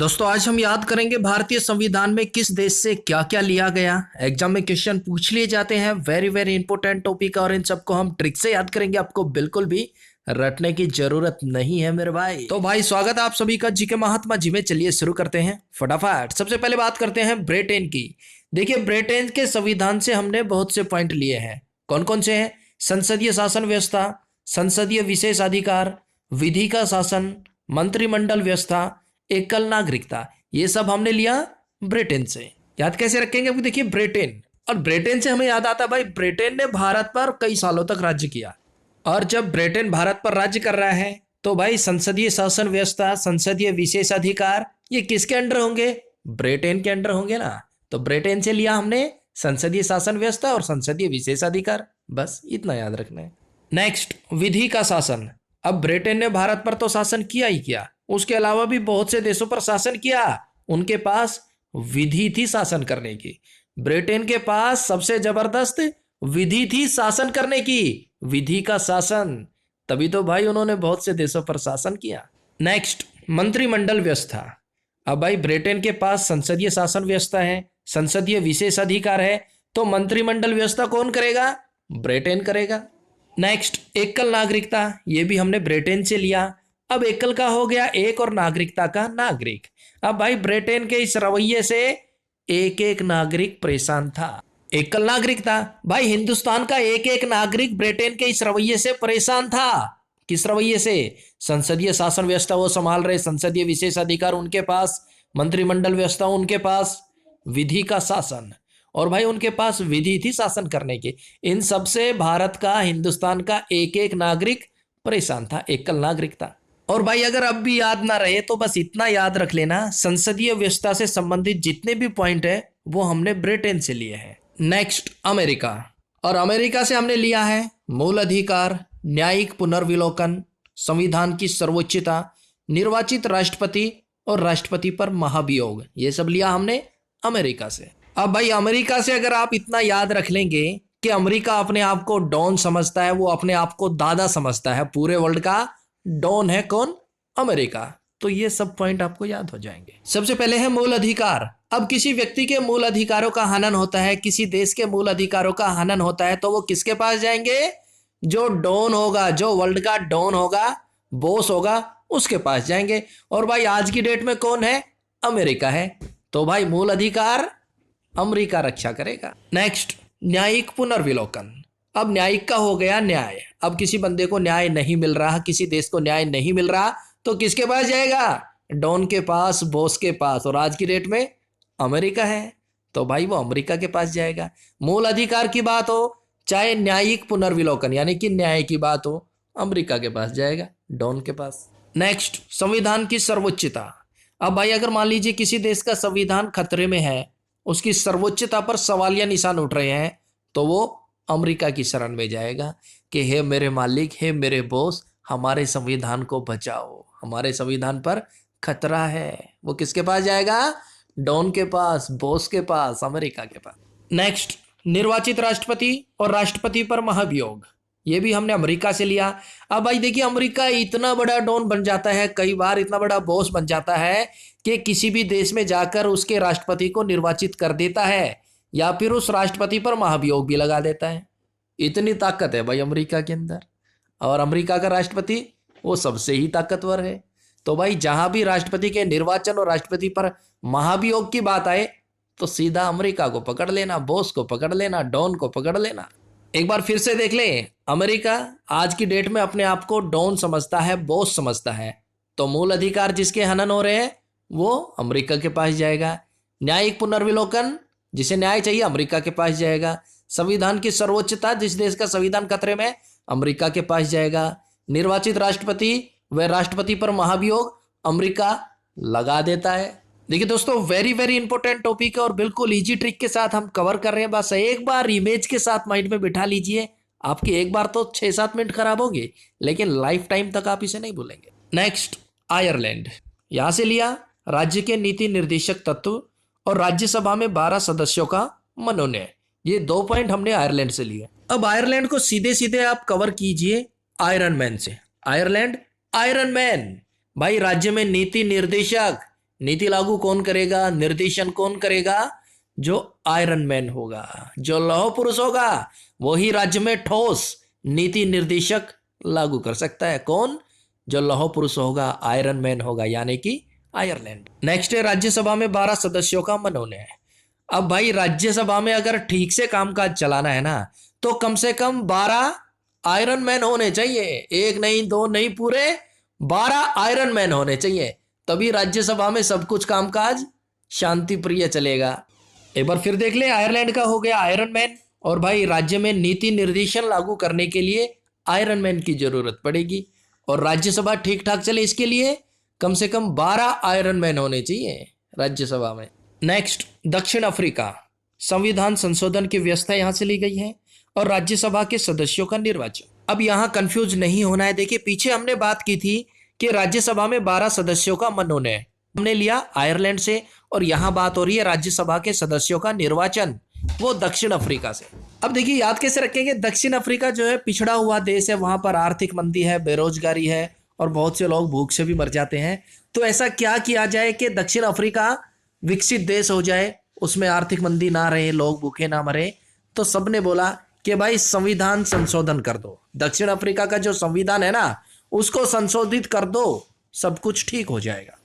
दोस्तों आज हम याद करेंगे भारतीय संविधान में किस देश से क्या क्या लिया गया। एग्जाम में क्वेश्चन पूछ लिए जाते हैं, वेरी वेरी इंपॉर्टेंट टॉपिक है और इन सबको हम ट्रिक से याद करेंगे। आपको बिल्कुल भी रटने की जरूरत नहीं है मेरे भाई। तो भाई स्वागत है आप सभी का जीके महात्मा जी में। चलिए शुरू करते हैं फटाफट। सबसे पहले बात करते हैं ब्रिटेन की। देखिए ब्रिटेन के संविधान से हमने बहुत से पॉइंट लिए हैं। कौन कौन से हैं? संसदीय शासन व्यवस्था, संसदीय विशेषाधिकार, विधि का शासन, मंत्रिमंडल व्यवस्था, एकल नागरिकता। ये सब हमने लिया ब्रिटेन से। याद कैसे रखेंगे? अभी देखिए ब्रिटेन, और ब्रिटेन से हमें याद आता है भाई ब्रिटेन ने भारत पर कई सालों तक राज्य किया। और जब ब्रिटेन भारत पर राज्य कर रहा है तो भाई संसदीय शासन व्यवस्था, संसदीय विशेषाधिकार ये किसके अंडर होंगे? ब्रिटेन के अंडर होंगे ना। तो ब्रिटेन से लिया हमने संसदीय शासन व्यवस्था और संसदीय विशेषाधिकार। बस इतना याद रखना है। नेक्स्ट, विधि का शासन। अब ब्रिटेन ने भारत पर तो शासन किया ही किया, उसके अलावा भी बहुत से देशों पर शासन किया। उनके पास विधि थी शासन करने की। ब्रिटेन के पास सबसे जबरदस्त विधि थी शासन करने की, विधि का शासन। तभी तो भाई उन्होंने बहुत से देशों पर शासन किया। नेक्स्ट, मंत्रिमंडल व्यवस्था। अब भाई ब्रिटेन के पास संसदीय शासन व्यवस्था है, संसदीय विशेषाधिकार है, तो मंत्रिमंडल व्यवस्था कौन करेगा? ब्रिटेन करेगा। नेक्स्ट, एकल नागरिकता। ये भी हमने ब्रिटेन से लिया। अब एकल का हो गया एक और नागरिकता का नागरिक। अब भाई ब्रिटेन के इस रवैये से एक एक नागरिक परेशान था। एकल नागरिकता, भाई हिंदुस्तान का एक एक नागरिक ब्रिटेन के इस रवैये से परेशान था। किस रवैये से? संसदीय शासन व्यवस्था वो संभाल रहे, संसदीय विशेषाधिकार उनके पास, मंत्रिमंडल व्यवस्था उनके पास, विधि का शासन, और भाई उनके पास विधि थी शासन करने की। इन सब से भारत का, हिंदुस्तान का एक एक नागरिक परेशान था। एकल नागरिकता। और भाई अगर अब भी याद ना रहे तो बस इतना याद रख लेना, संसदीय व्यवस्था से संबंधित जितने भी पॉइंट है वो हमने ब्रिटेन से लिए हैं। Next, America. और अमेरिका से हमने लिया है मूल अधिकार, न्यायिक पुनर्विलोकन, संविधान की सर्वोच्चता, निर्वाचित राष्ट्रपति और राष्ट्रपति पर महाभियोग। ये सब लिया हमने अमेरिका से। अब भाई अमेरिका से अगर आप इतना याद रख लेंगे कि अमेरिका अपने आप को डॉन समझता है, वो अपने आप को दादा समझता है, पूरे वर्ल्ड का डॉन है कौन? अमेरिका। तो ये सब पॉइंट आपको याद हो जाएंगे। सबसे पहले है मूल अधिकार। अब किसी व्यक्ति के मूल अधिकारों का हनन होता है, किसी देश के मूल अधिकारों का हनन होता है, तो वो किसके पास जाएंगे? जो डॉन होगा, जो वर्ल्ड का डॉन होगा, बॉस होगा, उसके पास जाएंगे। और भाई आज की डेट में कौन है? अमेरिका है। तो भाई मूल अधिकार अमेरिका रक्षा करेगा। नेक्स्ट, न्यायिक पुनर्विलोकन। अब न्यायिक का हो गया न्याय। अब किसी बंदे को न्याय नहीं मिल रहा, किसी देश को न्याय नहीं मिल रहा, तो किसके पास जाएगा? डॉन के पास, बॉस के पास। और आज की डेट में अमेरिका है, तो भाई वो अमेरिका के पास जाएगा। मूल अधिकार की बात हो चाहे न्यायिक पुनर्विलोकन यानी कि न्याय की बात हो, अमेरिका के पास जाएगा, डॉन के पास। नेक्स्ट, संविधान की सर्वोच्चता। अब भाई अगर मान लीजिए किसी देश का संविधान खतरे में है, उसकी सर्वोच्चता पर सवालिया निशान उठ रहे हैं, तो वो अमेरिका की शरण में जाएगा कि हे मेरे मालिक, हे मेरे बॉस, हमारे संविधान को बचाओ, हमारे संविधान पर खतरा है। वो किसके पास जाएगा? डॉन के पास, बॉस के पास, अमेरिका के पास। नेक्स्ट, निर्वाचित राष्ट्रपति और राष्ट्रपति पर महाभियोग। ये भी हमने अमेरिका से लिया। अब भाई देखिए अमेरिका इतना बड़ा डॉन बन जाता है, कई बार इतना बड़ा बॉस बन जाता है कि किसी भी देश में जाकर उसके राष्ट्रपति को निर्वाचित कर देता है या फिर उस राष्ट्रपति पर महाभियोग भी लगा देता है। इतनी ताकत है भाई अमेरिका के अंदर। और अमेरिका का राष्ट्रपति वो सबसे ही ताकतवर है। तो भाई जहां भी राष्ट्रपति के निर्वाचन और राष्ट्रपति पर महाभियोग की बात आए तो सीधा अमेरिका को पकड़ लेना, बॉस को पकड़ लेना, डॉन को पकड़ लेना। एक बार फिर से देख लें, अमेरिका आज की डेट में अपने आप को डॉन समझता है, बॉस समझता है, तो मूल अधिकार जिसके हनन हो रहे हैं वो अमेरिका के पास जाएगा। न्यायिक पुनर्विलोकन, जिसे न्याय चाहिए, अमेरिका के पास जाएगा। संविधान की सर्वोच्चता, जिस देश का संविधान खतरे में, अमेरिका के पास जाएगा। निर्वाचित राष्ट्रपति व राष्ट्रपति पर महाभियोग, अमेरिका लगा देता है। देखिए दोस्तों वेरी वेरी इंपॉर्टेंट टॉपिक है और बिल्कुल इजी ट्रिक के साथ हम कवर कर रहे हैं। बस एक बार इमेज के साथ माइंड में बिठा लीजिए, आपकी एक बार तो 6-7 मिनट खराब होंगे लेकिन लाइफ टाइम तक आप इसे नहीं भूलेंगे। Next, Ireland. यहां से लिया राज्य के नीति निर्देशक तत्व और राज्यसभा में 12 सदस्यों का मनोनयन। ये 2 पॉइंट हमने आयरलैंड से लिए। अब आयरलैंड को सीधे सीधे आप कवर कीजिए आयरन मैन से। Ireland, iron man. भाई राज्य में नीति निर्देशक, नीति लागू कौन करेगा, निर्देशन कौन करेगा? जो आयरन मैन होगा, जो लौह पुरुष होगा, वही राज्य में ठोस नीति निर्देशक लागू कर सकता है। कौन? जो लौह पुरुष होगा, आयरन मैन होगा, यानी कि आयरलैंड। नेक्स्ट है राज्यसभा में 12 सदस्यों का मनोनयन। अब भाई राज्यसभा में अगर ठीक से कामकाज चलाना है ना, तो कम से कम 12 आयरन मैन होने चाहिए। एक नहीं, दो नहीं, पूरे 12 आयरन मैन होने चाहिए, तभी राज्यसभा में सब कुछ कामकाज शांति प्रिय चलेगा। एक बार फिर देख ले, आयरलैंड का हो गया आयरन मैन। और भाई राज्य में नीति निर्देशन लागू करने के लिए आयरन मैन की जरूरत पड़ेगी, और राज्यसभा ठीक ठाक चले इसके लिए कम से कम 12 आयरन मैन होने चाहिए राज्यसभा में। नेक्स्ट, दक्षिण अफ्रीका। संविधान संशोधन की व्यवस्था यहां से ली गई है, और राज्यसभा के सदस्यों का निर्वाचन। अब यहां कंफ्यूज नहीं होना है। देखिए, पीछे हमने बात की थी कि राज्यसभा में 12 सदस्यों का मनोनयन हमने लिया आयरलैंड से, और यहां बात हो रही है राज्यसभा के सदस्यों का निर्वाचन, वो दक्षिण अफ्रीका से। अब देखिए, याद कैसे रखेंगे? दक्षिण अफ्रीका जो है पिछड़ा हुआ देश है, वहां पर आर्थिक मंदी है, बेरोजगारी है, और बहुत से लोग भूख से भी मर जाते हैं। तो ऐसा क्या किया जाए कि दक्षिण अफ्रीका विकसित देश हो जाए, उसमें आर्थिक मंदी ना रहे, लोग भूखे ना मरे? तो सबने बोला कि भाई संविधान संशोधन कर दो, दक्षिण अफ्रीका का जो संविधान है ना, उसको संशोधित कर दो, सब कुछ ठीक हो जाएगा।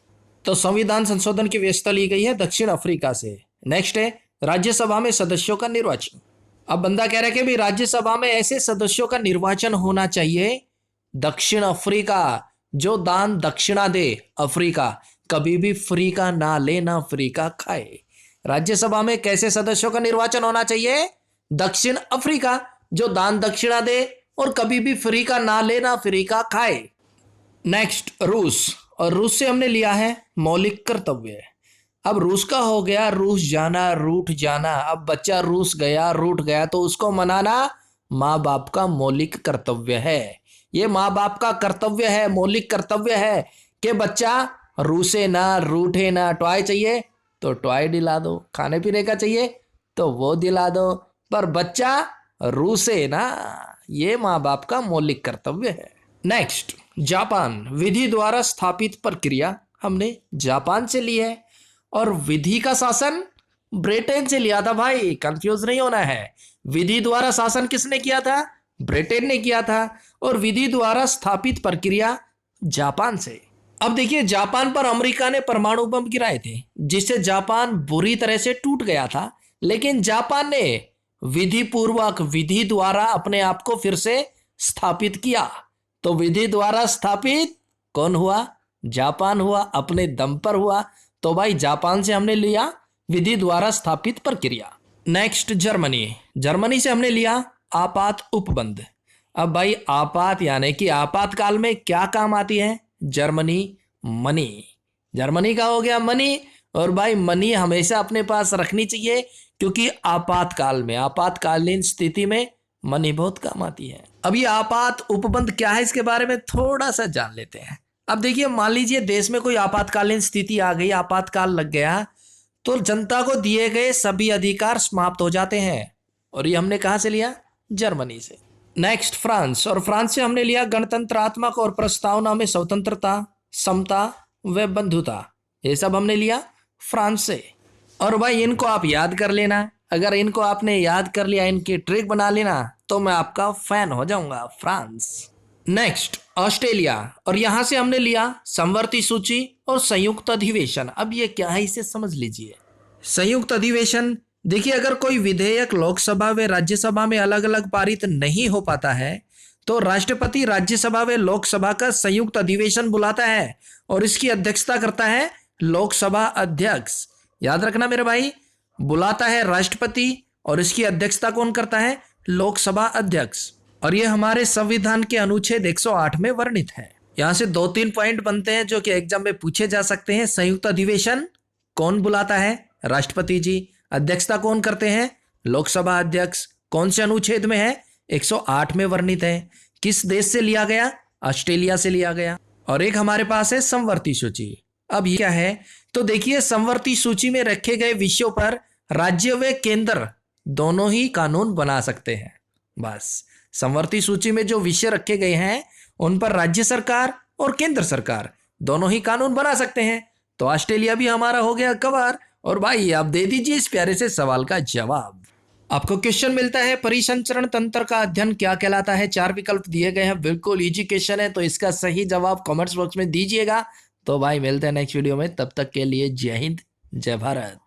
तो संविधान संशोधन की व्यवस्था ली गई है दक्षिण अफ्रीका से। नेक्स्ट है राज्यसभा में सदस्यों का निर्वाचन। अब बंदा कह रहा है कि भाई राज्यसभा में ऐसे सदस्यों का निर्वाचन होना चाहिए दक्षिण अफ्रीका जो दान दक्षिणा दे। अफ्रीका कभी भी फ्री का ना ले, ना फ्री का खाए। राज्यसभा में कैसे सदस्यों का निर्वाचन होना चाहिए? दक्षिण अफ्रीका जो दान दक्षिणा दे और कभी भी फ्री का ना ले, ना फ्री का खाए। नेक्स्ट, रूस। और रूस से हमने लिया है मौलिक कर्तव्य। अब रूस का हो गया रूस जाना, रूठ जाना। अब बच्चा रूस गया, रूठ गया, तो उसको मनाना माँ बाप का मौलिक कर्तव्य है। ये माँ बाप का कर्तव्य है, मौलिक कर्तव्य है कि बच्चा रूसे ना, रूठे ना। टॉय चाहिए तो टॉय दिला दो, खाने पीने का चाहिए तो वो दिला दो, पर बच्चा रूसे ना। ये माँ बाप का मौलिक कर्तव्य है। Next, Japan. विधि द्वारा स्थापित प्रक्रिया हमने जापान से ली है, और विधि का शासन ब्रिटेन से लिया था। भाई कंफ्यूज नहीं होना है, विधि द्वारा शासन किसने किया था? ब्रिटेन ने किया था, और विधि द्वारा स्थापित प्रक्रिया जापान से। अब देखिए, जापान पर अमेरिका ने परमाणु बम गिराए थे, जिससे जापान बुरी तरह से टूट गया था, लेकिन जापान ने विधि पूर्वक, विधि द्वारा अपने आप को फिर से स्थापित किया। तो विधि द्वारा स्थापित कौन हुआ? जापान हुआ, अपने दम पर हुआ। तो भाई जापान से हमने लिया विधि द्वारा स्थापित प्रक्रिया। Next, Germany. जर्मनी से हमने लिया आपात उपबंध। अब भाई आपात यानी कि आपातकाल में क्या काम आती है? Germany money. जर्मनी का हो गया मनी, और भाई मनी हमेशा अपने पास रखनी चाहिए, क्योंकि आपातकाल में, आपातकालीन स्थिति में मनी बहुत काम आती है। अब ये आपात उपबंध क्या है, इसके बारे में थोड़ा सा जान लेते हैं। अब देखिए, मान लीजिए देश में कोई आपातकालीन स्थिति आ गई, आपातकाल लग गया, तो जनता को दिए गए सभी अधिकार समाप्त हो जाते हैं, और ये हमने कहां से लिया? जर्मनी से। Next, France. और फ्रांस से हमने लिया गणतंत्रात्मक और प्रस्तावना में स्वतंत्रता, समता व बंधुता। ये सब हमने लिया फ्रांस से। और भाई इनको आप याद कर लेना, अगर इनको आपने याद कर लिया, इनकी ट्रिक बना लेना, तो मैं आपका फैन हो जाऊंगा। फ्रांस। Next, Australia. और यहां से हमने लिया समवर्ती सूची और संयुक्त अधिवेशन। अब ये क्या है, इसे समझ लीजिए। संयुक्त अधिवेशन, देखिए अगर कोई विधेयक लोकसभा व राज्यसभा में अलग अलग पारित नहीं हो पाता है, तो राष्ट्रपति राज्यसभा व लोकसभा का संयुक्त अधिवेशन बुलाता है, और इसकी अध्यक्षता करता है लोकसभा अध्यक्ष। याद रखना मेरे भाई, बुलाता है राष्ट्रपति, और इसकी अध्यक्षता कौन करता है? लोकसभा अध्यक्ष। और ये हमारे संविधान के अनुच्छेद 108 में वर्णित है। यहां से 2-3 पॉइंट बनते हैं जो कि एग्जाम में पूछे जा सकते हैं। संयुक्त अधिवेशन कौन बुलाता है? राष्ट्रपति जी। अध्यक्षता कौन करते हैं? लोकसभा अध्यक्ष। कौन से अनुच्छेद में है? 108 में वर्णित है। किस देश से लिया गया? ऑस्ट्रेलिया से लिया गया। और एक हमारे पास है समवर्ती सूची। अब ये क्या है? तो देखिए, समवर्ती सूची में रखे गए विषयों पर राज्य व केंद्र दोनों ही कानून बना सकते हैं। बस, समवर्ती सूची में जो विषय रखे गए हैं उन पर राज्य सरकार और केंद्र सरकार दोनों ही कानून बना सकते हैं। तो ऑस्ट्रेलिया भी हमारा हो गया कवर। और भाई आप दे दीजिए इस प्यारे से सवाल का जवाब। आपको क्वेश्चन मिलता है परिसंचरण तंत्र का अध्ययन क्या कहलाता है। 4 विकल्प दिए गए हैं, बिल्कुल इजी क्वेश्चन है, तो इसका सही जवाब कमेंट्स बॉक्स में दीजिएगा। तो भाई मिलते हैं नेक्स्ट वीडियो में, तब तक के लिए जय हिंद जय भारत।